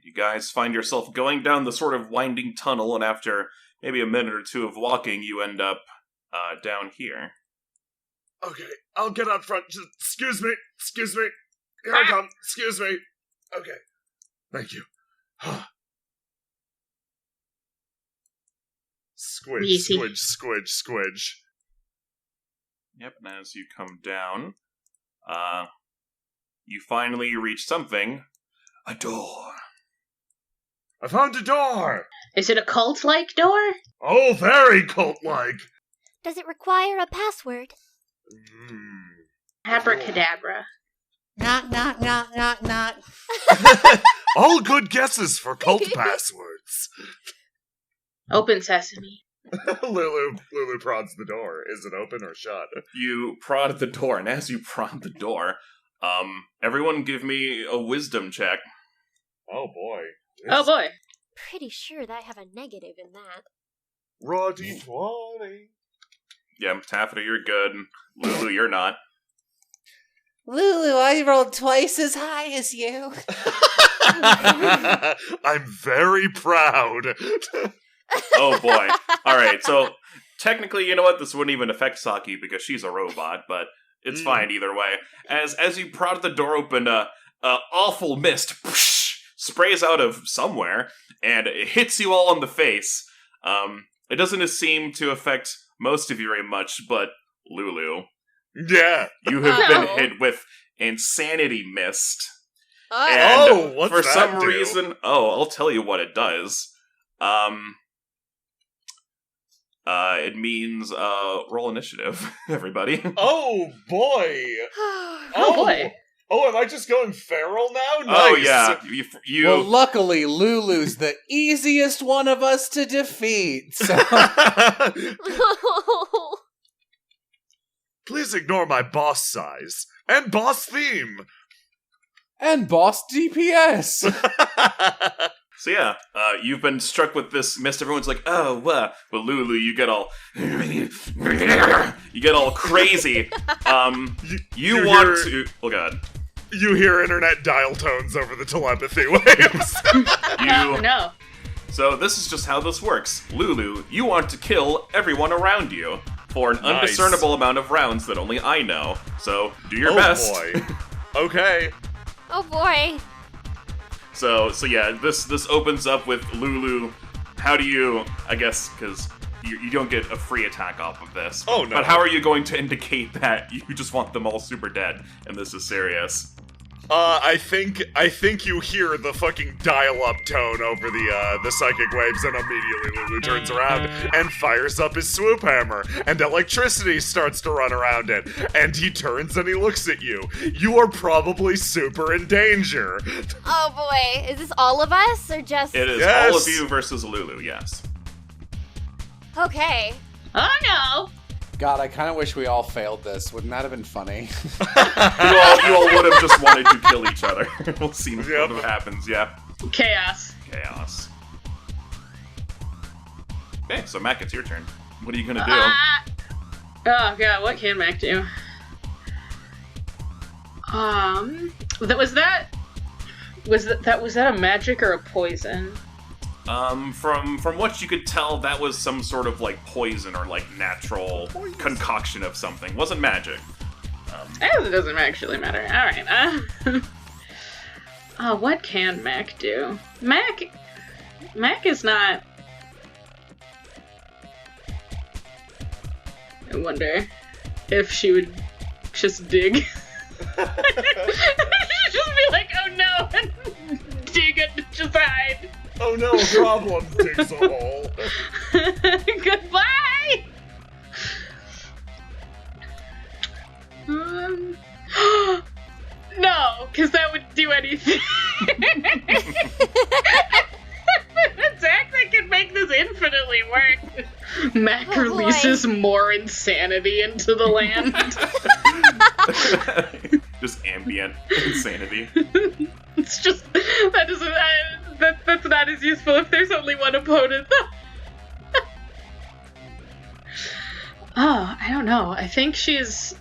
You guys find yourself going down the sort of winding tunnel, and after maybe a minute or two of walking, you end up down here. Okay, I'll get out front. Just, excuse me. Here I come. Excuse me. Okay. Thank you. Squidge. Yep, and as you come down, you finally reach something. A door. I found a door! Is it a cult-like door? Oh, very cult-like! Does it require a password? Abracadabra. Knock. All good guesses for cult passwords. Open sesame. Lulu prods the door. Is it open or shut? You prod at the door, and as you prod the door, everyone give me a wisdom check. Oh boy. Oh boy. Pretty sure that I have a negative in that. Raw D20. Yeah, Taffeta, you're good. Lulu, you're not. Lulu, I rolled twice as high as you. I'm very proud. Oh boy. Alright, so technically, you know what? This wouldn't even affect Saki because she's a robot, but it's fine either way. As you prod the door open, awful mist sprays out of somewhere, and it hits you all on the face. It doesn't seem to affect most of you very much, but Lulu. Yeah. You have been hit with insanity mist. And what's for that some do? reason, I'll tell you what it does. It means, roll initiative, everybody. Oh, boy. Oh, boy. Oh, am I just going feral now? Nice. Oh, yeah. You... Well, luckily, Lulu's the easiest one of us to defeat, so... Please ignore my boss size. And boss theme. And boss DPS. So yeah, you've been struck with this mist. Everyone's like, oh, well, Lulu, you get all crazy. You want to... Oh, God. You hear internet dial tones over the telepathy waves. No. So this is just how this works. Lulu, you want to kill everyone around you for an undiscernible amount of rounds that only I know. So do your best. Oh, boy. Okay. Oh, boy. So yeah, this opens up with Lulu. How do you, I guess, because you don't get a free attack off of this. Oh, no. But how are you going to indicate that you just want them all super dead and this is serious? I think you hear the fucking dial-up tone over the psychic waves, and immediately Lulu turns around and fires up his swoop hammer, and electricity starts to run around it, and he turns and he looks at you. You are probably super in danger. Oh boy, is this all of us, or just... It is Yes. all of you versus Lulu, yes. Okay. Oh, no. God, I kind of wish we all failed this. Wouldn't that have been funny? You all would have just wanted to kill each other. We'll see what happens, yeah. Chaos. Okay, so Mac, it's your turn. What are you gonna do? Oh god, what can Mac do? Was that a magic or a poison? From what you could tell, that was some sort of like poison or like natural concoction of something. Wasn't magic. It doesn't actually matter. Alright, what can Mac do? Mac is not... I wonder if she would just dig. She'd just be like, oh no, and dig it, just hide. Oh no, a problem digs a hole. Goodbye! No, because that would do anything. Attack that could make this infinitely worse. Mac releases more insanity into the land. Just ambient insanity. It's just, that's not as useful if there's only one opponent. Oh, I don't know. I think she's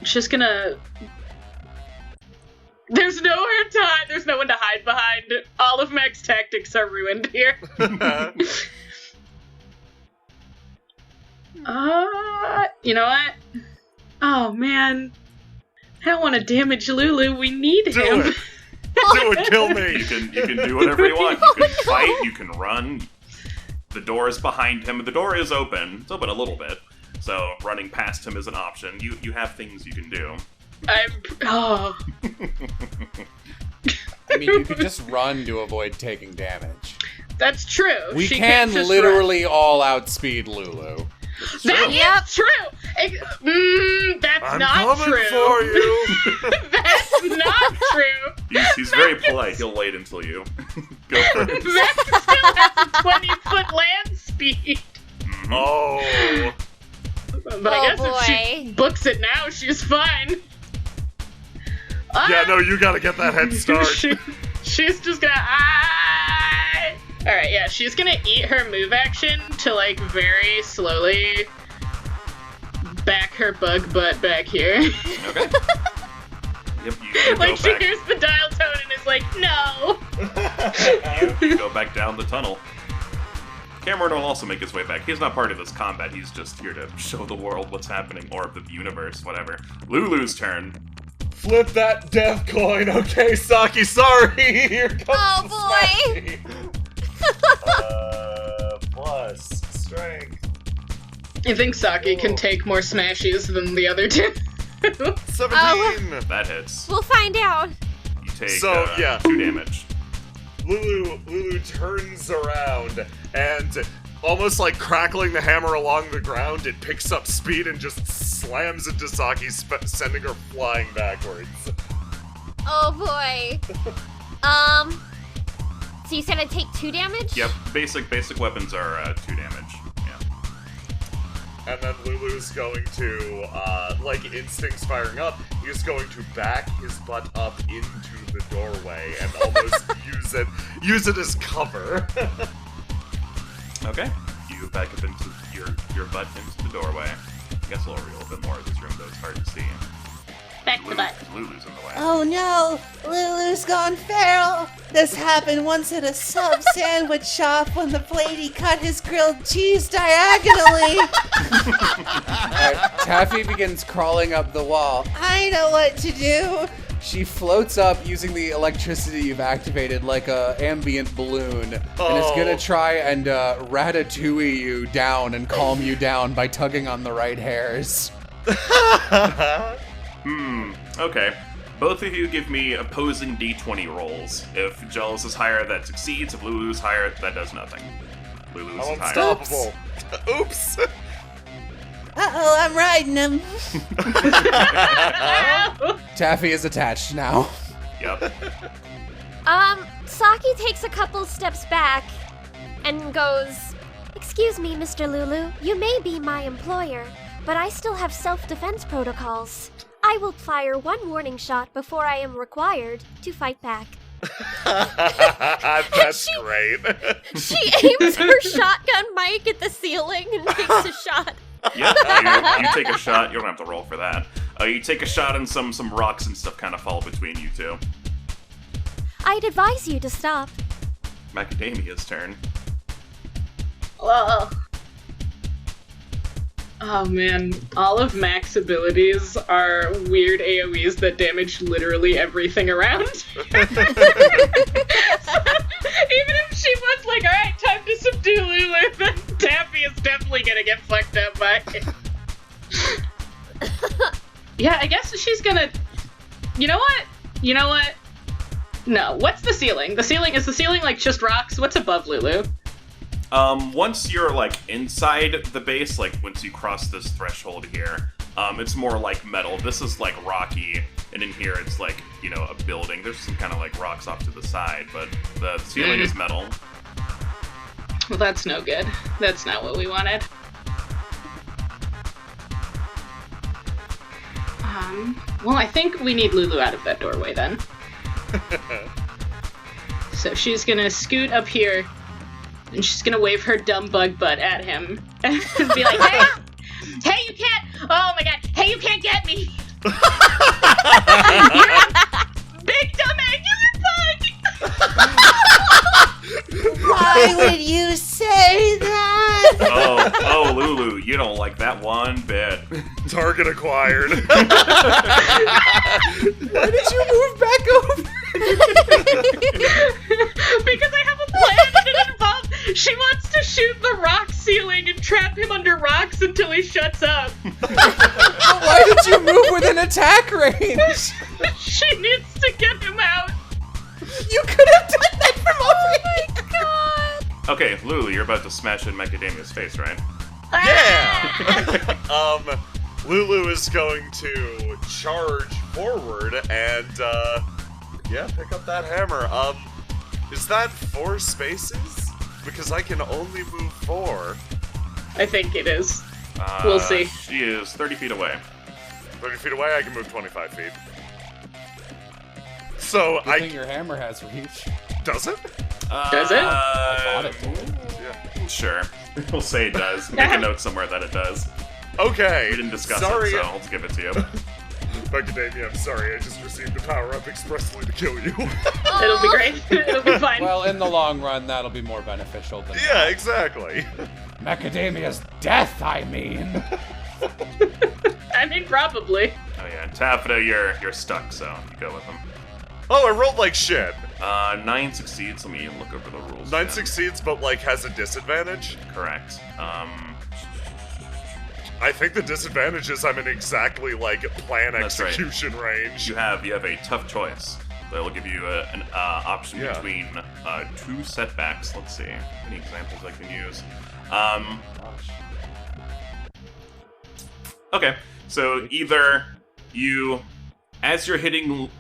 just gonna... There's nowhere to hide. There's no one to hide behind. All of Eric's tactics are ruined here. You know what? Oh, man. I don't want to damage Lulu. We need him. Do it. Do it. Kill me. You can do whatever you want. You can fight. You can run. The door is behind him. The door is open. It's open a little bit. So running past him is an option. You have things you can do. I mean, you could just run to avoid taking damage. That's true. We She can can't just literally all outspeed Lulu. That is true. That's I'm not coming true. for you. That's not true. He's very polite. He'll wait until you go first. Max still has a 20-foot land speed. Oh. But I guess if she books it now, she's fine. Yeah, no, you gotta get that head start. She's just gonna. Alright, yeah, she's gonna eat her move action to, like, very slowly back her bug butt back here. Okay. Yep, you Like, go she back. hears the dial tone and is like, no! You go back down the tunnel. Cameron will also make his way back. He's not part of this combat. He's just here to show the world what's happening, or the universe, whatever. Lulu's turn. Flip that death coin. Okay, Saki, sorry. Here comes Oh, the boy. Smashy. Plus strength. I think Saki can take more smashies than the other two. 17. That hits. We'll find out. You take So, yeah. 2 damage. Lulu turns around and, almost like crackling the hammer along the ground, it picks up speed and just slams into Saki, sending her flying backwards. Oh boy. So you said I'd take 2 damage? Yep, basic weapons are 2 damage. Yeah. And then Lulu's going to, like instincts firing up, he's going to back his butt up into the doorway and almost use it as cover. Okay. You back up into your butt into the doorway. I guess we'll reveal a bit more of this room, though it's hard to see. Back to butt. Lulu's in the way. Oh no, Lulu's gone feral. This happened once at a sub sandwich shop when the lady cut his grilled cheese diagonally. Taffy begins crawling up the wall. I know what to do. She floats up using the electricity you've activated like a ambient balloon, and is gonna try and ratatouille you down and calm you down by tugging on the right hairs. Okay. Both of you give me opposing d20 rolls. If Jealous is higher, that succeeds. If Lulu's higher, that does nothing. Lulu's I'm is higher. unstoppable. Oops. Uh-oh, I'm riding him. Taffy is attached now. Yep. Saki takes a couple steps back and goes, "Excuse me, Mr. Lulu, you may be my employer, but I still have self-defense protocols. I will fire 1 warning shot before I am required to fight back." That's great. She aims her shotgun mic at the ceiling and takes a shot. Yeah, you take a shot. You don't have to roll for that. You take a shot and some rocks and stuff kind of fall between you two. I'd advise you to stop. Macadamia's turn. Well, oh man, all of Mac's abilities are weird AoEs that damage literally everything around. So, even if she was like, alright, time to subdue Lulu, then Taffy is definitely gonna get fucked up by it. Yeah, I guess she's gonna... You know what? No, what's the ceiling? Is the ceiling like just rocks? What's above Lulu? Once you're like inside the base, like once you cross this threshold here, it's more like metal. This is like rocky, and in here it's like, you know, a building. There's some kind of like rocks off to the side, but the ceiling is metal. Well, that's no good. That's not what we wanted. Well, I think we need Lulu out of that doorway then. So she's gonna scoot up here, and she's gonna wave her dumb bug butt at him, and be like, hey, you can't, oh my god, hey, you can't get me! You're a big dumb angular bug! Why would you say that? Oh, Lulu, you don't like that one bit. Target acquired. Why did you move back over? Because I have a plan and it involves she wants to shoot the rock ceiling and trap him under rocks until he shuts up. Why did you move within attack range? She needs to get him out. You could have done that from over here. God. Okay, Lulu, you're about to smash in Macadamia's face, right? Yeah! Lulu is going to charge forward and, pick up that hammer. Is that 4 spaces? Because I can only move 4. I think it is. We'll see. She is 30 feet away. 30 feet away, I can move 25 feet. So, Good thing your hammer has reach. Does it? Does it? I thought it did. Yeah. Sure. We'll say it does. Make a note somewhere that it does. Okay. We didn't discuss sorry. it, so I'll give it to you. Macadamia, I'm sorry, I just received a power-up expressly to kill you. It'll be great. It'll be fine. Well, in the long run, that'll be more beneficial than Yeah, exactly. Macadamia's death, I mean. I mean, probably. Oh yeah, and Taffeta, you're stuck, so you go with him. Oh, I rolled like shit. 9 succeeds. Let me look over the rules. 9 again. succeeds, but like has a disadvantage. Correct. I think the disadvantage is I'm in exactly like plan That's right. execution range. You have a tough choice. That'll give you an option Yeah. between 2 setbacks. Let's see. Any examples I can use? Okay, so either you, as you're hitting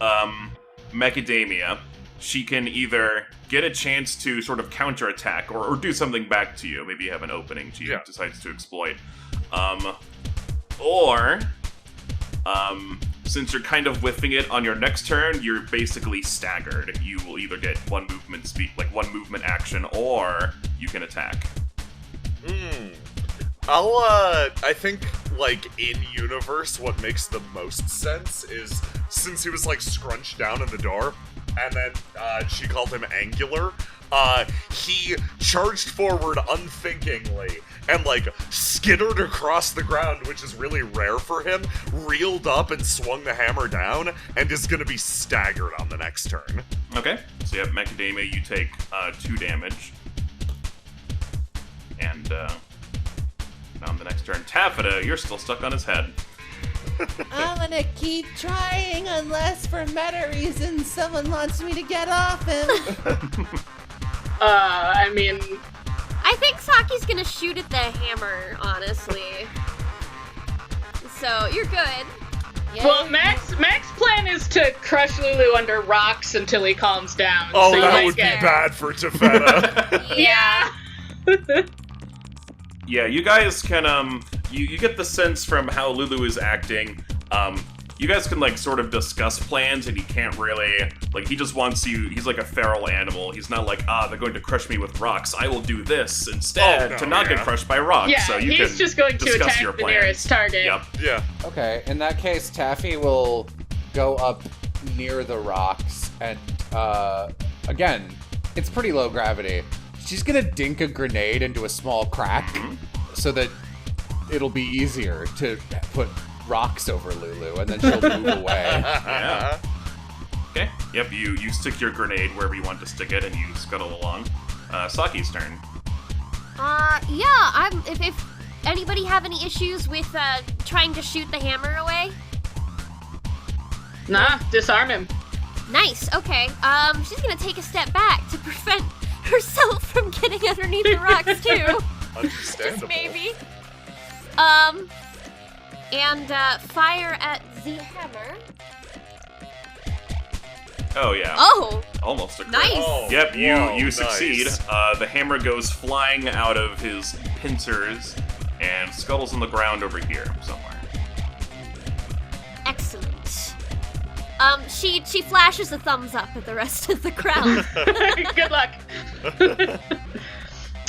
Macadamia, she can either get a chance to sort of counterattack or do something back to you. Maybe you have an opening she decides to exploit. Or since you're kind of whiffing it on your next turn, you're basically staggered. You will either get one movement action, or you can attack. I think, like, in-universe, what makes the most sense is, since he was, like, scrunched down in the door, and then, she called him Angular, he charged forward unthinkingly, and, like, skittered across the ground, which is really rare for him, reeled up and swung the hammer down, and is gonna be staggered on the next turn. Okay, so you have Macadamia, you take 2 damage. And, on the next turn, Taffeta, you're still stuck on his head. I'm gonna keep trying unless for meta reasons someone wants me to get off him. I mean, I think Saki's gonna shoot at the hammer, honestly. So, you're good. Yeah. well, Mac's plan is to crush Lulu under rocks until he calms down. Oh, so you that might would be get- bad for Taffeta. Yeah. Yeah, you guys can, you get the sense from how Lulu is acting, you guys can, like, sort of discuss plans, and he can't really, like, he just wants you, he's like a feral animal. He's not like, they're going to crush me with rocks. I will do this instead to not get crushed by rocks. Yeah, So you he's can just going to discuss attack your the plans. nearest target. Yep. Yeah. Okay, in that case, Taffy will go up near the rocks, and, again, it's pretty low gravity. She's gonna dink a grenade into a small crack so that it'll be easier to put rocks over Lulu, and then she'll move away. Yeah. Okay. Yep, you stick your grenade wherever you want to stick it, and you scuttle along. Saki's turn. Yeah, if anybody have any issues with, trying to shoot the hammer away? Nah, disarm him. Nice, okay. She's gonna take a step back to prevent herself from getting underneath the rocks, too. Understandable. Just maybe. And, fire at the hammer. Oh, yeah. Oh! Almost a crit. Nice! Oh, Yep, you whoa, succeed. nice. The hammer goes flying out of his pincers and scuttles on the ground over here somewhere. Excellent. She flashes a thumbs up at the rest of the crowd. Good luck.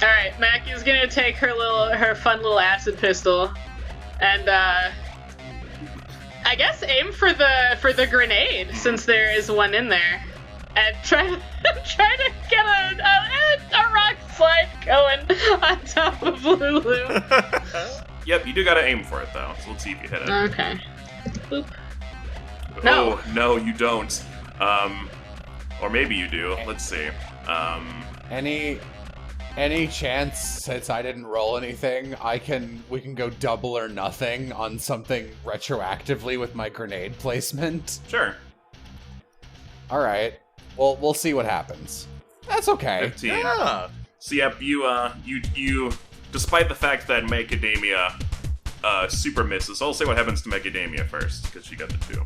All right, Mackie's gonna take her fun little acid pistol, and I guess aim for the grenade since there is one in there, and try to get a rock on top of Lulu. Yep, you do gotta aim for it though. So let's see if you hit it. Okay. Boop. No. Oh, no, you don't. Or maybe you do. Let's see. Any chance, since I didn't roll anything, we can go double or nothing on something retroactively with my grenade placement? Sure. All right. Well, we'll see what happens. That's okay. 15. Yeah. So yep, you despite the fact that Macadamia super misses, I'll say what happens to Macadamia first, because she got the 2.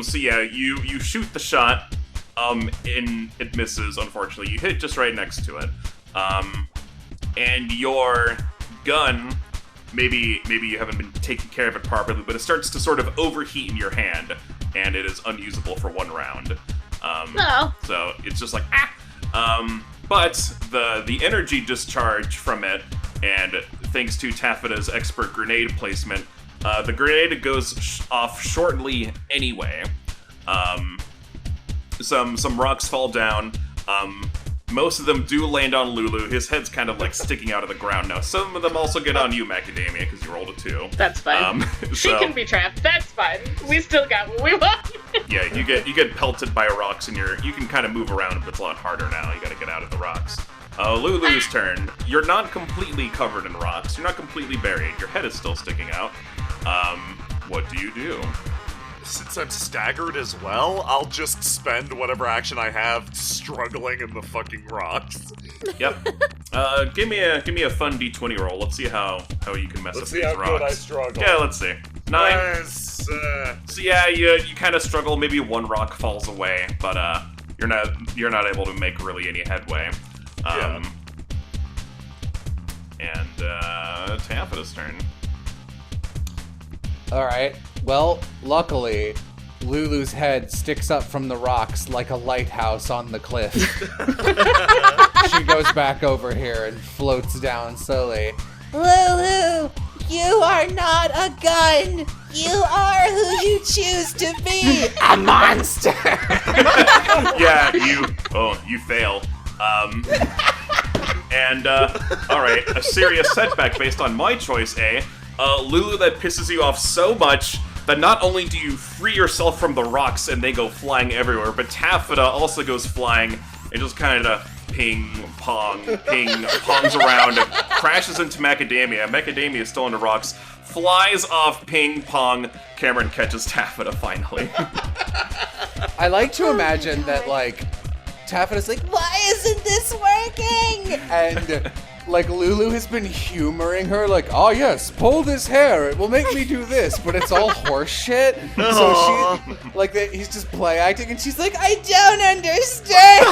So yeah, you shoot the shot, and it misses, unfortunately. You hit just right next to it. And your gun, maybe you haven't been taking care of it properly, but it starts to sort of overheat in your hand, and it is unusable for 1 round. No. So it's just like, but the energy discharge from it, and thanks to Taffeta's expert grenade placement, the grenade goes off shortly anyway. Some rocks fall down. Most of them do land on Lulu. His head's kind of like sticking out of the ground now. Some of them also get on you, Macadamia, because you rolled a 2. That's fine. She can be trapped. That's fine. We still got what we want. Yeah, you get pelted by rocks, and you can kind of move around, but it's a lot harder now. You gotta get out of the rocks. Lulu's turn. You're not completely covered in rocks. You're not completely buried. Your head is still sticking out. What do you do? Since I'm staggered as well, I'll just spend whatever action I have struggling in the fucking rocks. Yep. Give me a fun d20 roll. Let's see how you can mess up these rocks. Let's see how good I struggle. Yeah, let's see. 9. Nice. So yeah, you kind of struggle. Maybe 1 rock falls away, but you're not able to make really any headway. Yeah. And Taffeta's turn. All right. Well, luckily, Lulu's head sticks up from the rocks like a lighthouse on the cliff. She goes back over here and floats down slowly. Lulu, you are not a gun. You are who you choose to be. A monster! Yeah, you fail. Alright, a serious setback based on my choice, eh? Lulu, that pisses you off so much that not only do you free yourself from the rocks and they go flying everywhere, but Taffeta also goes flying and just kind of pongs around, crashes into Macadamia. Macadamia is still in the rocks, flies off, ping, pong. Cameron catches Taffeta finally. I like to imagine that, like, Taffeta's like, Why isn't this working? and like Lulu has been humoring her, like, oh yes, pull this hair, it will make me do this, but it's all horse shit. So she, like, he's just play acting, and she's like, I don't understand.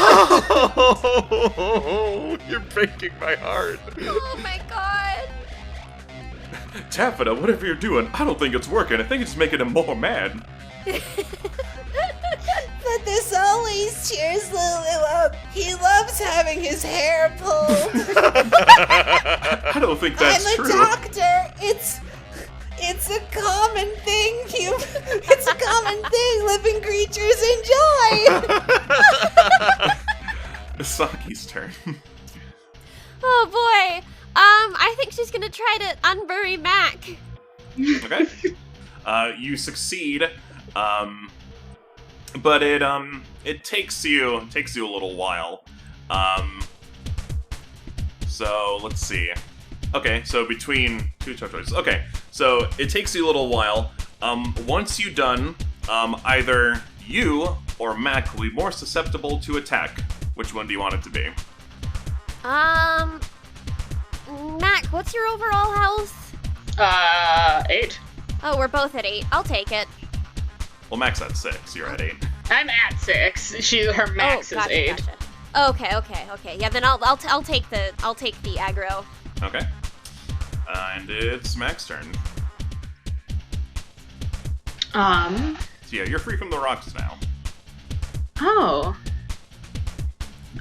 Oh, you're breaking my heart. Oh my god. Taffeta, whatever you're doing, I don't think it's working. I think it's making him more mad. But this always cheers Lulu up. He loves having his hair pulled. I don't think that's I'm a true. doctor. It's a common thing. It's a common thing living creatures enjoy. Saki's turn. Oh boy. I think she's gonna try to unbury Mac. Okay. You succeed. But it takes you a little while. So let's see. Okay, so between 2 choices. Okay, so it takes you a little while. Once you're done, either you or Mac will be more susceptible to attack. Which one do you want it to be? Mac, what's your overall health? 8. Oh, we're both at 8. I'll take it. Well, Mac's at 6. You're at 8. I'm at 6. Her max is 8. Gotcha. Okay. Yeah, then I'll take the aggro. Okay. And it's Mac's turn. So yeah, you're free from the rocks now. Oh,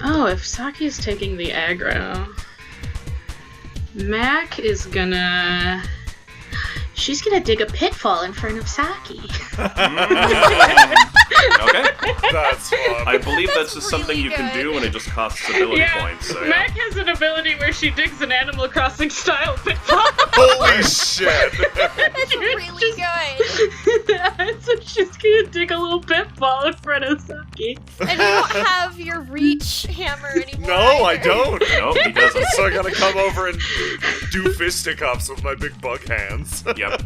if Saki's taking the aggro, Mac is gonna... She's gonna dig a pitfall in front of Saki. Okay. That's fun. I believe that's just really something you can good. do, and it just costs ability points. So, yeah. Mac has an ability where she digs an Animal Crossing style pitfall. Holy shit! That's really good. So she's gonna dig a little pitfall in front of Saki. And you don't have your reach hammer anymore. No, I don't. Nope, he doesn't. So I gotta come over and do fisticuffs with my big bug hands. Yep.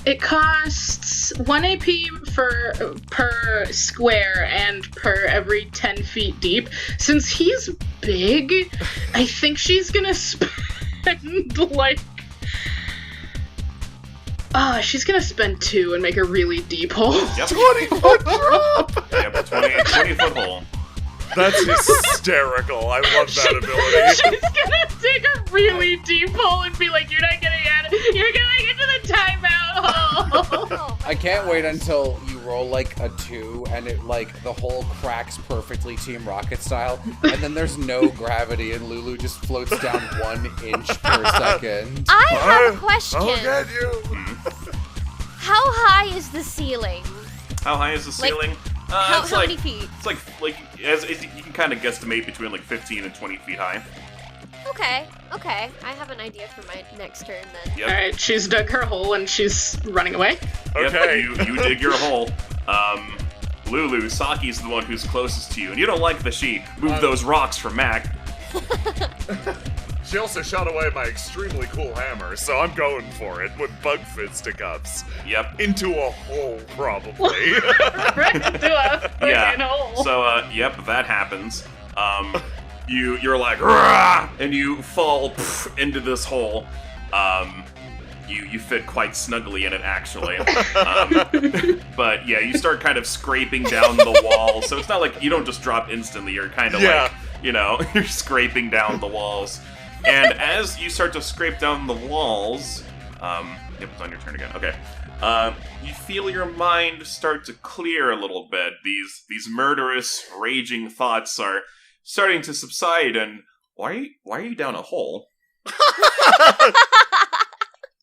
It costs 1 AP per square and per every 10 feet deep. Since he's big, I think she's gonna spend like... she's gonna spend 2 and make a really deep hole. Yep. 20-foot drop! Yep, a 20-foot hole. That's hysterical. I love that ability. She's gonna dig a really deep hole and be like, you're not getting out of it. You're going into the timeout hole. Oh, I can't wait until you roll like a 2 and it like the hole cracks perfectly Team Rocket style, and then there's no gravity and Lulu just floats down 1 inch per second. I have a question. I'll get you. How high is the ceiling? How high is the Like, ceiling? How It's many feet? It's like you can kind of guesstimate between like 15 and 20 feet high. Okay. I have an idea for my next turn then. Yep. Alright, she's dug her hole and she's running away. Okay. Yep, you dig your hole. Lulu, Saki's the one who's closest to you, and you don't like that she moved those rocks from Mac. She also shot away my extremely cool hammer, so I'm going for it with bug fisticuffs. Yep. Into a hole, probably. Right into a fucking Yeah. hole. So, yep, that happens. You're like, "Rah!" and you fall into this hole. You fit quite snugly in it, actually. But yeah, you start kind of scraping down the wall. So it's not like you don't just drop instantly. You're kind of like, you're scraping down the walls. And as you start to scrape down the walls, yep, it's on your turn again. Okay. You feel your mind start to clear a little bit. These murderous, raging thoughts are starting to subside. And why are you down a hole?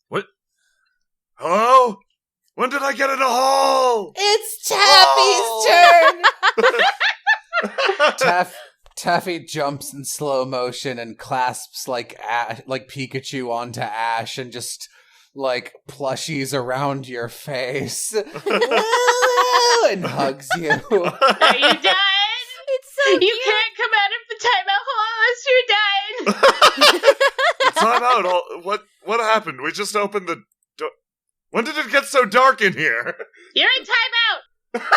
What? Hello? When did I get in a hole? It's Taffy's turn! Taffy jumps in slow motion and clasps like Pikachu onto Ash and just like plushies around your face and hugs you. Are you done? It's so You cute. can't come out of the timeout hole unless you're done. Time out. What happened? We just opened the door. When did it get so dark in here? You're in timeout.